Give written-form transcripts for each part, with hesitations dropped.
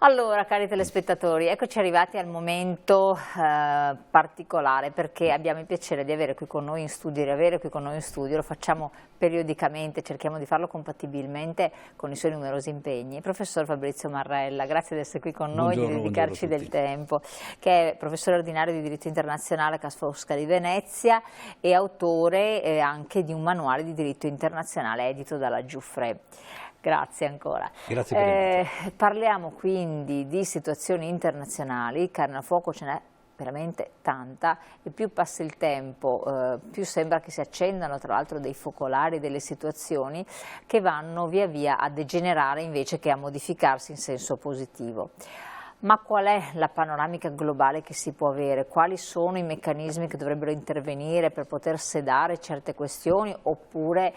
Allora, cari telespettatori, eccoci arrivati al momento particolare, perché abbiamo il piacere di avere qui con noi in studio, lo facciamo periodicamente, cerchiamo di farlo compatibilmente con i suoi numerosi impegni. Il professor Fabrizio Marrella, grazie di essere qui con noi, di dedicarci del tempo, che è professore ordinario di diritto internazionale a Ca' Foscari di Venezia e autore anche di un manuale di diritto internazionale edito dalla Giuffre. Grazie ancora. Grazie per parliamo quindi di situazioni internazionali, carne a fuoco ce n'è veramente tanta e più passa il tempo, più sembra che si accendano tra l'altro dei focolari, delle situazioni che vanno via via a degenerare invece che a modificarsi in senso positivo. Ma qual è la panoramica globale che si può avere? Quali sono i meccanismi che dovrebbero intervenire per poter sedare certe questioni oppure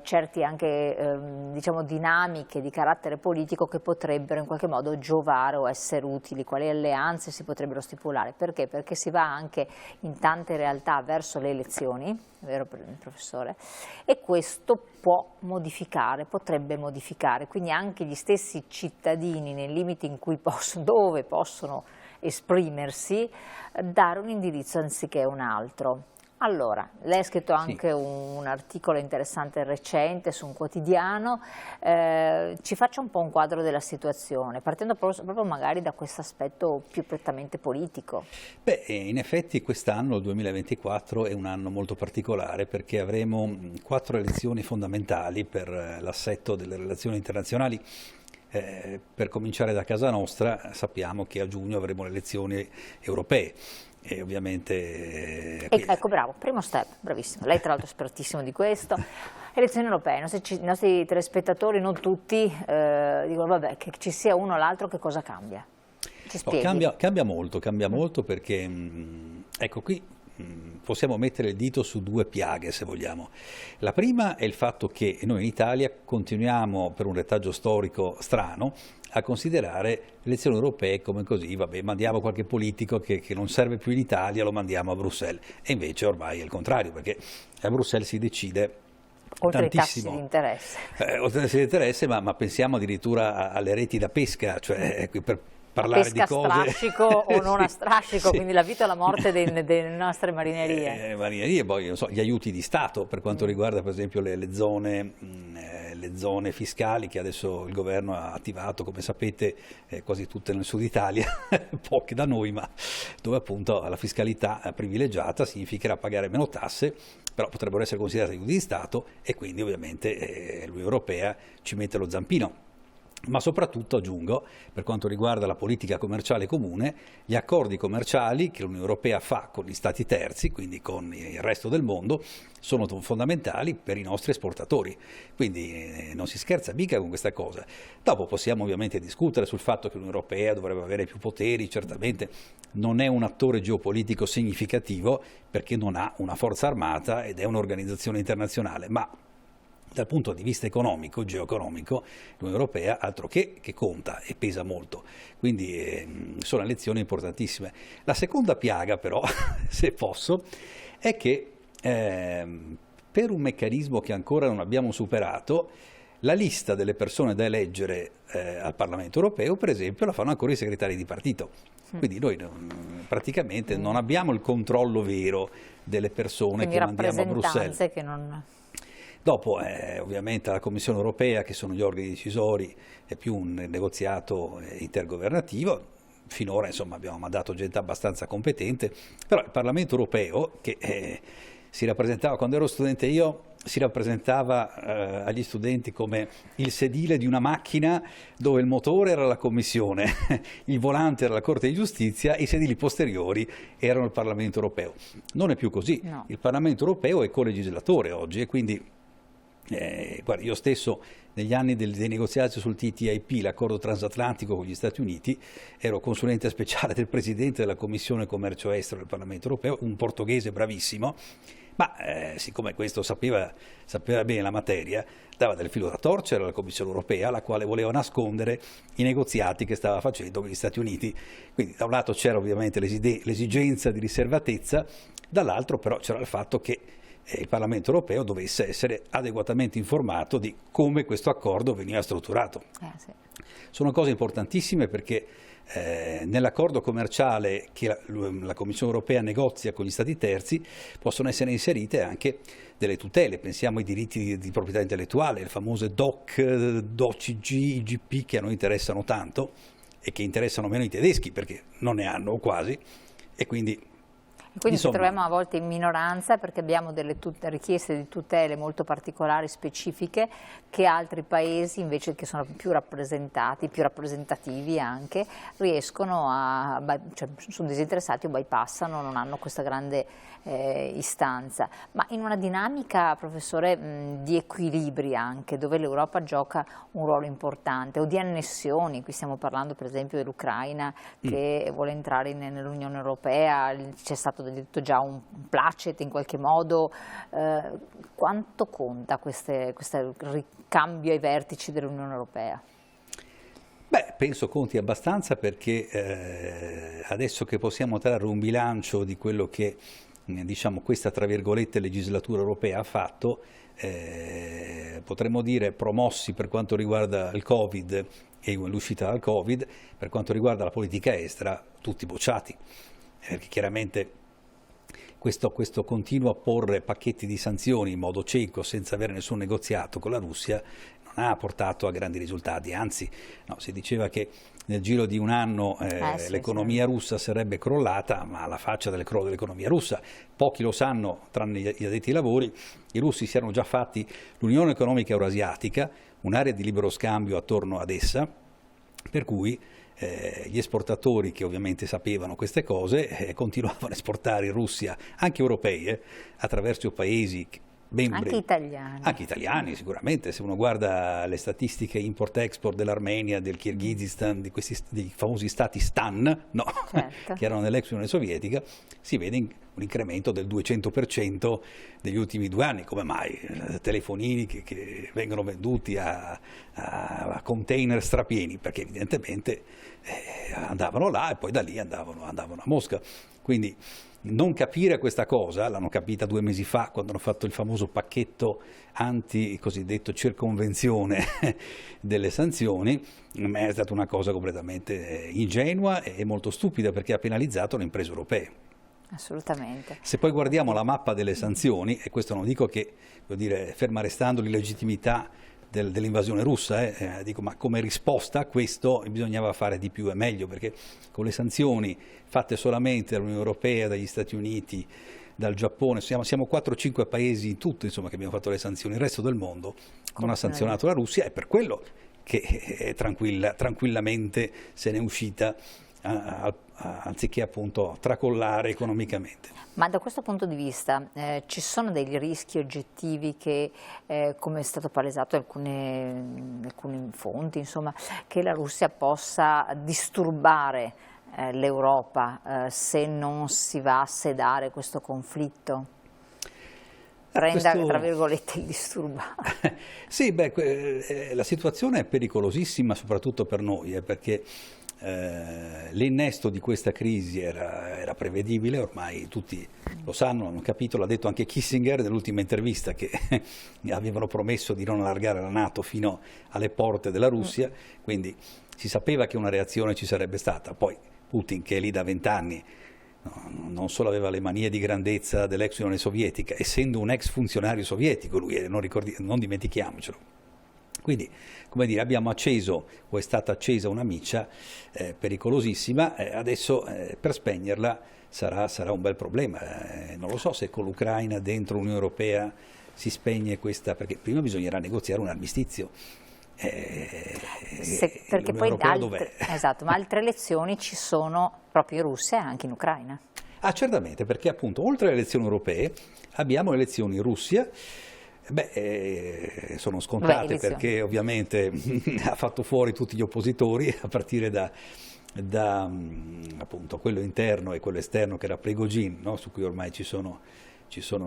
certi anche diciamo, dinamiche di carattere politico che potrebbero in qualche modo giovare o essere utili? Quali alleanze si potrebbero stipulare? Perché? Perché si va anche in tante realtà verso le elezioni, vero professore? E questo può modificare, potrebbe modificare, quindi anche gli stessi cittadini nei limiti in cui dove possono esprimersi, dare un indirizzo anziché un altro. Allora, lei ha scritto anche un articolo interessante recente su un quotidiano, ci faccia un po' un quadro della situazione, partendo proprio magari da questo aspetto più prettamente politico. Beh, in effetti quest'anno, il 2024, è un anno molto particolare perché avremo 4 elezioni fondamentali per l'assetto delle relazioni internazionali. Per cominciare da casa nostra, sappiamo che a giugno avremo le elezioni europee. E ovviamente... ecco, bravo, primo step, bravissimo, lei tra l'altro è espertissimo di questo. Elezioni europee, i nostri telespettatori, non tutti, dicono vabbè, che ci sia uno o l'altro, che cosa cambia? Ci spieghi? Cambia molto perché, ecco qui, possiamo mettere il dito su 2 piaghe se vogliamo. La prima è il fatto che noi in Italia continuiamo, per un retaggio storico strano, a considerare le elezioni europee come così, vabbè, mandiamo qualche politico che non serve più in Italia, lo mandiamo a Bruxelles. E invece ormai è il contrario, perché a Bruxelles si decide oltre tantissimo. I tassi di interesse. Oltre ai tassi di interesse, ma pensiamo addirittura alle reti da pesca, cioè per parlare di cose... a strascico o non a strascico, sì. Quindi la vita o la morte delle nostre marinerie. Marinerie, poi non so, gli aiuti di Stato per quanto riguarda per esempio le zone fiscali che adesso il governo ha attivato, come sapete, quasi tutte nel sud Italia, poche da noi, ma dove appunto la fiscalità privilegiata significherà pagare meno tasse, però potrebbero essere considerate aiuti di Stato e quindi ovviamente l'Unione Europea ci mette lo zampino. Ma soprattutto, aggiungo, per quanto riguarda la politica commerciale comune, gli accordi commerciali che l'Unione Europea fa con gli stati terzi, quindi con il resto del mondo, sono fondamentali per i nostri esportatori. Quindi non si scherza mica con questa cosa. Dopo possiamo ovviamente discutere sul fatto che l'Unione Europea dovrebbe avere più poteri, certamente non è un attore geopolitico significativo perché non ha una forza armata ed è un'organizzazione internazionale, ma dal punto di vista economico, geoeconomico, l'Unione Europea altro che conta e pesa molto, quindi sono elezioni importantissime. La seconda piaga però, se posso, è che per un meccanismo che ancora non abbiamo superato, la lista delle persone da eleggere al Parlamento Europeo, per esempio, la fanno ancora i segretari di partito. Quindi noi praticamente non abbiamo il controllo vero delle persone che mandiamo a Bruxelles. Che non... Dopo ovviamente la Commissione Europea, che sono gli organi decisori, è più un negoziato intergovernativo. Finora insomma abbiamo mandato gente abbastanza competente, però il Parlamento Europeo, che si rappresentava, quando ero studente io, si rappresentava agli studenti come il sedile di una macchina dove il motore era la Commissione, il volante era la Corte di Giustizia, i sedili posteriori erano il Parlamento Europeo. Non è più così, no. Il Parlamento Europeo è colegislatore oggi e quindi guarda, io stesso negli anni dei negoziati sul TTIP, l'accordo transatlantico con gli Stati Uniti, ero consulente speciale del Presidente della Commissione Commercio Estero del Parlamento Europeo, un portoghese bravissimo, ma siccome questo sapeva bene la materia, dava del filo da torcere alla Commissione Europea, la quale voleva nascondere i negoziati che stava facendo con gli Stati Uniti. Quindi da un lato c'era ovviamente l'esigenza di riservatezza, dall'altro però c'era il fatto che il Parlamento Europeo dovesse essere adeguatamente informato di come questo accordo veniva strutturato. Sì. Sono cose importantissime perché nell'accordo commerciale che la Commissione europea negozia con gli Stati terzi possono essere inserite anche delle tutele. Pensiamo ai diritti di proprietà intellettuale, le famose DOC, DOCG, IGP che a noi interessano tanto e che interessano meno i tedeschi perché non ne hanno quasi, e quindi ci troviamo a volte in minoranza perché abbiamo delle richieste di tutele molto particolari, specifiche, che altri paesi invece, che sono più rappresentati, più rappresentativi anche, riescono cioè sono disinteressati o bypassano, non hanno questa grande istanza. Ma in una dinamica, professore, di equilibri anche, dove l'Europa gioca un ruolo importante, o di annessioni, qui stiamo parlando per esempio dell'Ucraina che vuole entrare nell'Unione Europea, c'è stato detto già un placet in qualche modo, quanto conta questo ricambio ai vertici dell'Unione Europea? Beh, penso conti abbastanza perché adesso che possiamo trarre un bilancio di quello che diciamo questa tra virgolette legislatura europea ha fatto, potremmo dire promossi per quanto riguarda il Covid e l'uscita dal Covid, per quanto riguarda la politica estera tutti bocciati, perché chiaramente questo continuo a porre pacchetti di sanzioni in modo cieco senza avere nessun negoziato con la Russia non ha portato a grandi risultati, anzi no, si diceva che nel giro di un anno l'economia russa sarebbe crollata, ma alla faccia del crollo dell'economia russa, pochi lo sanno tranne gli addetti ai lavori, i russi si erano già fatti l'Unione Economica Eurasiatica, un'area di libero scambio attorno ad essa, per cui gli esportatori che ovviamente sapevano queste cose continuavano a esportare in Russia, anche europei, attraverso paesi anche italiani. Anche italiani sicuramente, se uno guarda le statistiche import-export dell'Armenia, del Kirghizistan, dei famosi stati Stan, no? Certo. Che erano nell'ex Unione Sovietica, si vede un incremento del 200% negli ultimi 2 anni. Come mai? Telefonini che vengono venduti a container strapieni, perché evidentemente andavano là e poi da lì andavano a Mosca. Quindi non capire questa cosa, l'hanno capita 2 mesi fa quando hanno fatto il famoso pacchetto anti-cosiddetto circonvenzione delle sanzioni, è stata una cosa completamente ingenua e molto stupida perché ha penalizzato le imprese europee. Assolutamente. Se poi guardiamo la mappa delle sanzioni, e questo non dico che, voglio dire, ferma restando l'illegittimità dell'invasione russa, dico, ma come risposta a questo bisognava fare di più e meglio, perché con le sanzioni fatte solamente dall'Unione Europea, dagli Stati Uniti, dal Giappone, siamo 4-5 paesi in tutto, insomma, che abbiamo fatto le sanzioni, il resto del mondo non ha sanzionato la Russia, e per quello che tranquillamente se n'è uscita anziché appunto tracollare economicamente. Ma da questo punto di vista ci sono degli rischi oggettivi che, come è stato palesato in alcune fonti, insomma, che la Russia possa disturbare l'Europa se non si va a sedare questo conflitto? Prenda, tra virgolette, il disturbare. Sì, beh, la situazione è pericolosissima soprattutto per noi, perché l'innesto di questa crisi era prevedibile, ormai tutti lo sanno, hanno capito, l'ha detto anche Kissinger nell'ultima intervista, che avevano promesso di non allargare la NATO fino alle porte della Russia, quindi si sapeva che una reazione ci sarebbe stata. Poi Putin, che è lì da 20 anni, non solo aveva le manie di grandezza dell'ex Unione Sovietica, essendo un ex funzionario sovietico, lui non dimentichiamocelo. Quindi, come dire, abbiamo acceso, o è stata accesa una miccia pericolosissima, adesso per spegnerla sarà un bel problema. Non lo so se con l'Ucraina dentro l'Unione Europea si spegne questa, perché prima bisognerà negoziare un armistizio. Perché poi esatto, ma altre elezioni ci sono proprio in Russia e anche in Ucraina. Ah, certamente, perché appunto oltre alle elezioni europee abbiamo le elezioni in Russia. Sono scontate perché ovviamente ha fatto fuori tutti gli oppositori, a partire da appunto quello interno e quello esterno che era Prigozhin, no? Su cui ormai ci sono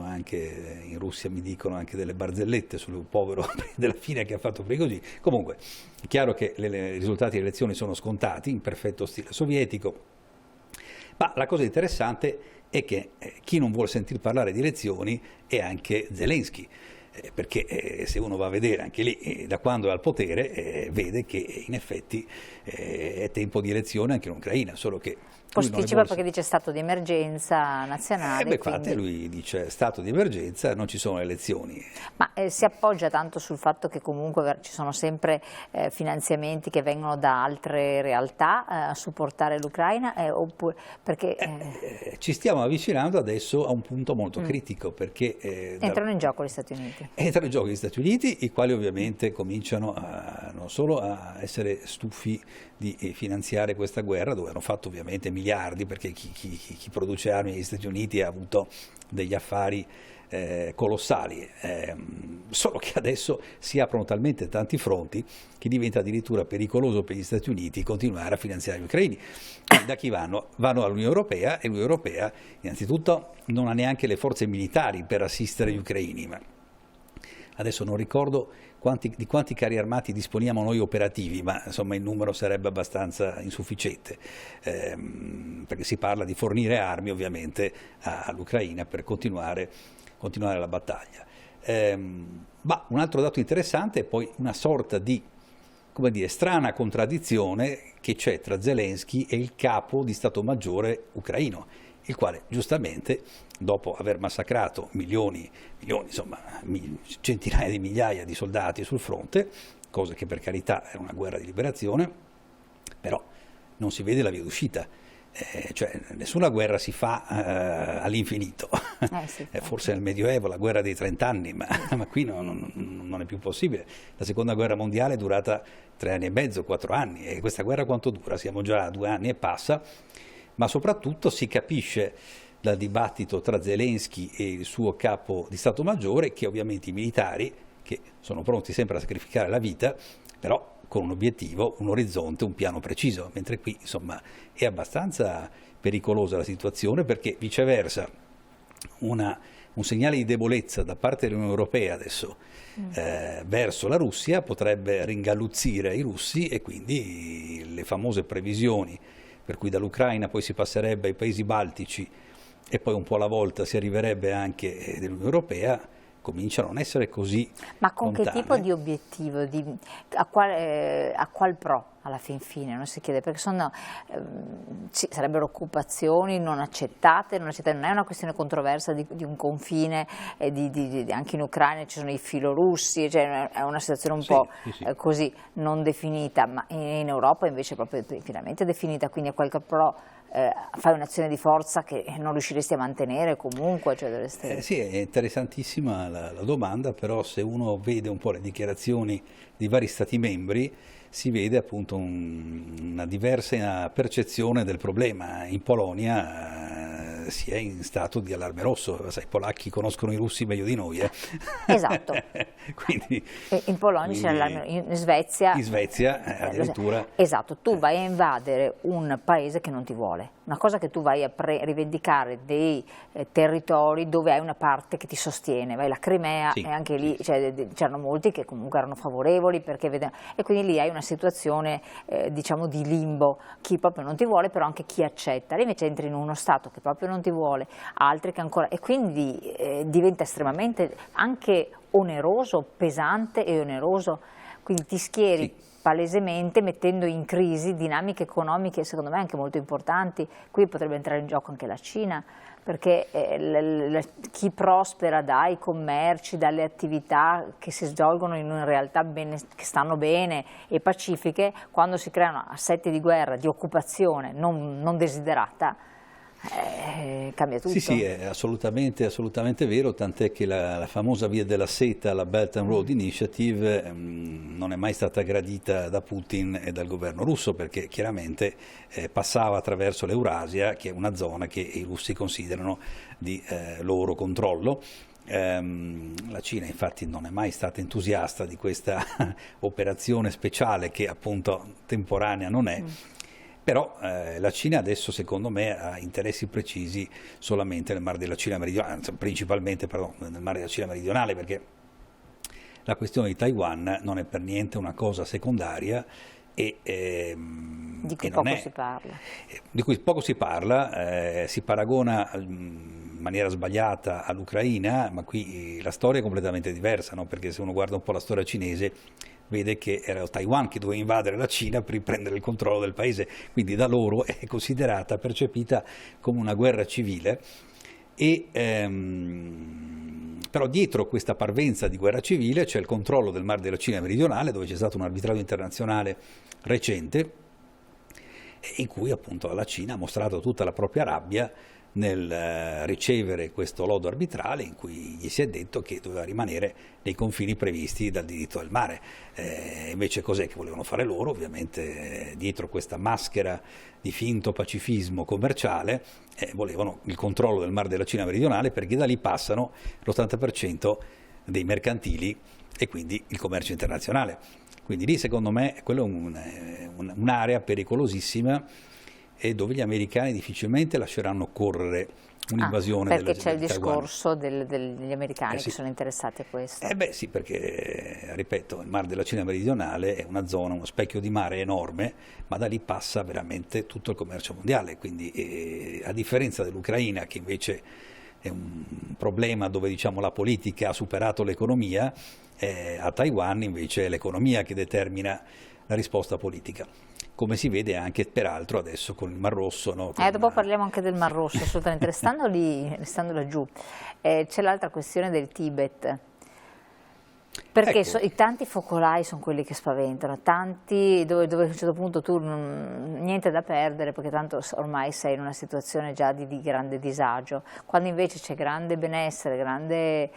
anche, in Russia mi dicono, anche delle barzellette sul povero della fine che ha fatto Prigozhin. Comunque è chiaro che i risultati delle elezioni sono scontati, in perfetto stile sovietico, ma la cosa interessante è che chi non vuole sentir parlare di elezioni è anche Zelensky. perché se uno va a vedere anche lì, da quando è al potere, vede che in effetti è tempo di elezione anche in Ucraina, solo che posticipa perché dice stato di emergenza nazionale. Infatti lui dice stato di emergenza, non ci sono elezioni. Ma si appoggia tanto sul fatto che comunque ci sono sempre finanziamenti che vengono da altre realtà a supportare l'Ucraina, oppure perché... ci stiamo avvicinando adesso a un punto molto critico, perché... entrano in gioco gli Stati Uniti. Entrano in gioco gli Stati Uniti, i quali ovviamente cominciano non solo a essere stufi di finanziare questa guerra, dove hanno fatto ovviamente miliardi, perché chi produce armi negli Stati Uniti ha avuto degli affari colossali, solo che adesso si aprono talmente tanti fronti che diventa addirittura pericoloso per gli Stati Uniti continuare a finanziare gli ucraini. Quindi da chi vanno? Vanno all'Unione Europea, e l'Unione Europea innanzitutto non ha neanche le forze militari per assistere gli ucraini, ma adesso non ricordo di quanti carri armati disponiamo noi operativi, ma insomma il numero sarebbe abbastanza insufficiente, perché si parla di fornire armi ovviamente all'Ucraina per continuare la battaglia. Ma un altro dato interessante è poi una sorta di, come dire, strana contraddizione che c'è tra Zelensky e il capo di Stato Maggiore ucraino, il quale giustamente, dopo aver massacrato milioni, insomma centinaia di migliaia di soldati sul fronte, cosa che per carità è una guerra di liberazione, però non si vede la via d'uscita. Cioè nessuna guerra si fa all'infinito, sì, forse nel Medioevo la guerra dei 30 anni, ma qui non è più possibile. La seconda guerra mondiale è durata 3 anni e mezzo, 4 anni, e questa guerra quanto dura? Siamo già a 2 anni e passa, ma soprattutto si capisce dal dibattito tra Zelensky e il suo capo di Stato Maggiore che ovviamente i militari, che sono pronti sempre a sacrificare la vita, però con un obiettivo, un orizzonte, un piano preciso, mentre qui insomma è abbastanza pericolosa la situazione, perché viceversa un segnale di debolezza da parte dell'Unione Europea adesso verso la Russia potrebbe ringalluzzire i russi, e quindi le famose previsioni per cui dall'Ucraina poi si passerebbe ai paesi baltici e poi un po' alla volta si arriverebbe anche dell'Unione Europea, comincia a non essere così Ma con lontane. che tipo di obiettivo, a qual pro alla fin fine, non si chiede, perché sarebbero occupazioni non accettate, non è una questione controversa di un confine, anche in Ucraina ci sono i filorussi, cioè è una situazione un po' così non definita, ma in Europa invece è proprio finalmente definita, quindi a qualche pro fai un'azione di forza che non riusciresti a mantenere comunque? Cioè sì, è interessantissima la domanda, però se uno vede un po' le dichiarazioni di vari Stati membri si vede appunto una diversa percezione del problema. In Polonia si è in stato di allarme rosso, sai, i polacchi conoscono i russi meglio di noi. Esatto. Quindi, in Polonia c'è l'allarme, in Svezia... In Svezia addirittura... Esatto, tu vai a invadere un paese che non ti vuole, una cosa che tu vai a rivendicare dei territori dove hai una parte che ti sostiene, vai la Crimea, e anche lì c'erano molti che comunque erano favorevoli, perché e quindi lì hai una situazione diciamo di limbo, chi proprio non ti vuole, però anche chi accetta. Lì invece entri in uno Stato che proprio non ti vuole, altri che ancora, e quindi diventa estremamente anche oneroso, pesante e oneroso, quindi ti schieri palesemente mettendo in crisi dinamiche economiche secondo me anche molto importanti. Qui potrebbe entrare in gioco anche la Cina, perché chi prospera dai commerci, dalle attività che si svolgono in una realtà che stanno bene e pacifiche, quando si creano assetti di guerra, di occupazione non desiderata, cambia tutto. Sì, è assolutamente vero, tant'è che la famosa via della seta, la Belt and Road Initiative, non è mai stata gradita da Putin e dal governo russo, perché chiaramente passava attraverso l'Eurasia, che è una zona che i russi considerano di loro controllo. La Cina infatti non è mai stata entusiasta di questa operazione speciale, che appunto temporanea non è. Però la Cina adesso secondo me ha interessi precisi solamente nel Mar della Cina meridionale, principalmente nel Mar della Cina meridionale, perché la questione di Taiwan non è per niente una cosa secondaria di cui poco si parla. Si paragona maniera sbagliata all'Ucraina, ma qui la storia è completamente diversa, no? Perché se uno guarda un po' la storia cinese vede che era Taiwan che doveva invadere la Cina per riprendere il controllo del paese, quindi da loro è considerata, percepita come una guerra civile, e però dietro questa parvenza di guerra civile c'è il controllo del Mar della Cina meridionale, dove c'è stato un arbitrato internazionale recente, in cui appunto la Cina ha mostrato tutta la propria rabbia nel ricevere questo lodo arbitrale, in cui gli si è detto che doveva rimanere nei confini previsti dal diritto del mare. Invece cos'è che volevano fare loro? Ovviamente dietro questa maschera di finto pacifismo commerciale volevano il controllo del Mar della Cina meridionale, perché da lì passano l'80% dei mercantili e quindi il commercio internazionale. Quindi lì secondo me quello è un'area pericolosissima, e dove gli americani difficilmente lasceranno correre un'invasione perché del c'è il Taiwan. discorso degli americani Sì. che sono interessati a questo. Beh sì, perché ripeto, il Mar della Cina meridionale è una zona, uno specchio di mare enorme, ma da lì passa veramente tutto il commercio mondiale, quindi a differenza dell'Ucraina, che invece è un problema dove diciamo la politica ha superato l'economia, a Taiwan invece è l'economia che determina la risposta politica, come si vede anche peraltro adesso con il Mar Rosso. No? Dopo parliamo anche del Mar Rosso, assolutamente. Restando laggiù, c'è l'altra questione del Tibet, perché Ecco. I tanti focolai sono quelli che spaventano, tanti dove a un certo punto tu niente da perdere, perché tanto ormai sei in una situazione già di grande disagio, quando invece c'è grande benessere, grande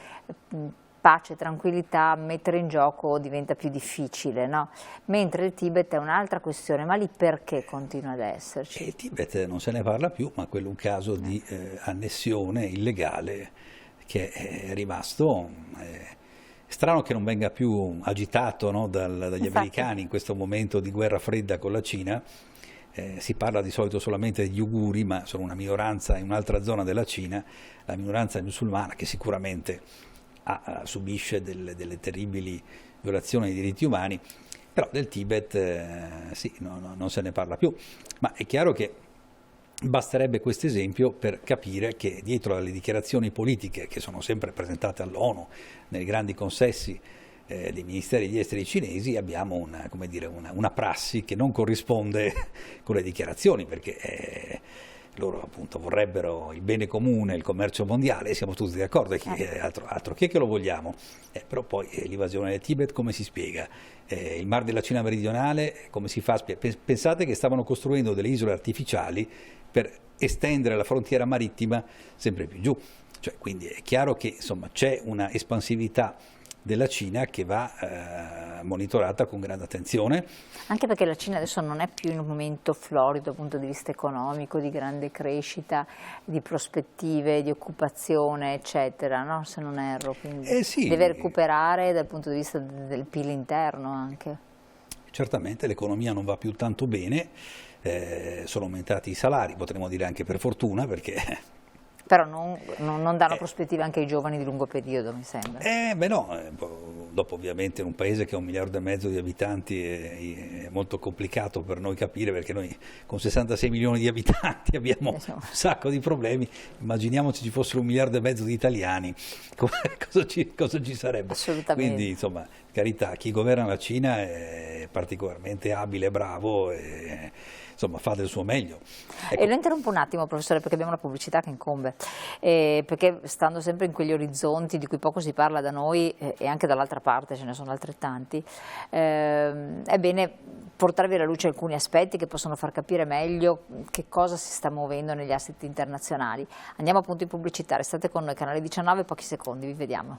pace e tranquillità, mettere in gioco diventa più difficile, no? Mentre il Tibet è un'altra questione, ma lì perché continua ad esserci? Il Tibet non se ne parla più, ma quello è un caso di annessione illegale che è rimasto. Strano che non venga più agitato, no, dagli americani in questo momento di guerra fredda con la Cina. Si parla di solito solamente degli uiguri, ma sono una minoranza in un'altra zona della Cina, la minoranza musulmana, che sicuramente subisce delle terribili violazioni dei diritti umani, però del Tibet sì, non se ne parla più. Ma è chiaro che basterebbe questo esempio per capire che dietro alle dichiarazioni politiche che sono sempre presentate all'ONU nei grandi consessi dei ministeri degli esteri cinesi abbiamo una prassi che non corrisponde con le dichiarazioni, perché loro appunto vorrebbero il bene comune, il commercio mondiale, siamo tutti d'accordo, altro che lo vogliamo, però poi l'invasione del Tibet come si spiega? Il Mar della Cina meridionale come si fa? Pensate che stavano costruendo delle isole artificiali per estendere la frontiera marittima sempre più giù, quindi è chiaro che insomma c'è una espansività della Cina che va monitorata con grande attenzione. Anche perché la Cina adesso non è più in un momento florido dal punto di vista economico, di grande crescita, di prospettive, di occupazione, eccetera, no? Se non erro, quindi sì. Deve recuperare dal punto di vista del PIL interno anche. Certamente l'economia non va più tanto bene, sono aumentati i salari, potremmo dire anche per fortuna, perché Però non danno prospettive anche ai giovani di lungo periodo, mi sembra. Beh no, dopo ovviamente in un paese che ha 1,5 miliardi di abitanti è molto complicato per noi capire, perché noi con 66 milioni di abitanti abbiamo un sacco di problemi. Immaginiamoci ci fossero 1,5 miliardi di italiani, cosa ci sarebbe? Assolutamente. Quindi insomma, carità, chi governa la Cina è particolarmente abile e bravo, insomma fa del suo meglio. Ecco. E lo interrompo un attimo, professore, perché abbiamo una pubblicità che incombe, perché stando sempre in quegli orizzonti di cui poco si parla da noi e anche dall'altra parte ce ne sono altrettanti, è bene portarvi alla luce alcuni aspetti che possono far capire meglio che cosa si sta muovendo negli asset internazionali. Andiamo appunto in pubblicità, restate con noi, canale 19, pochi secondi, vi vediamo.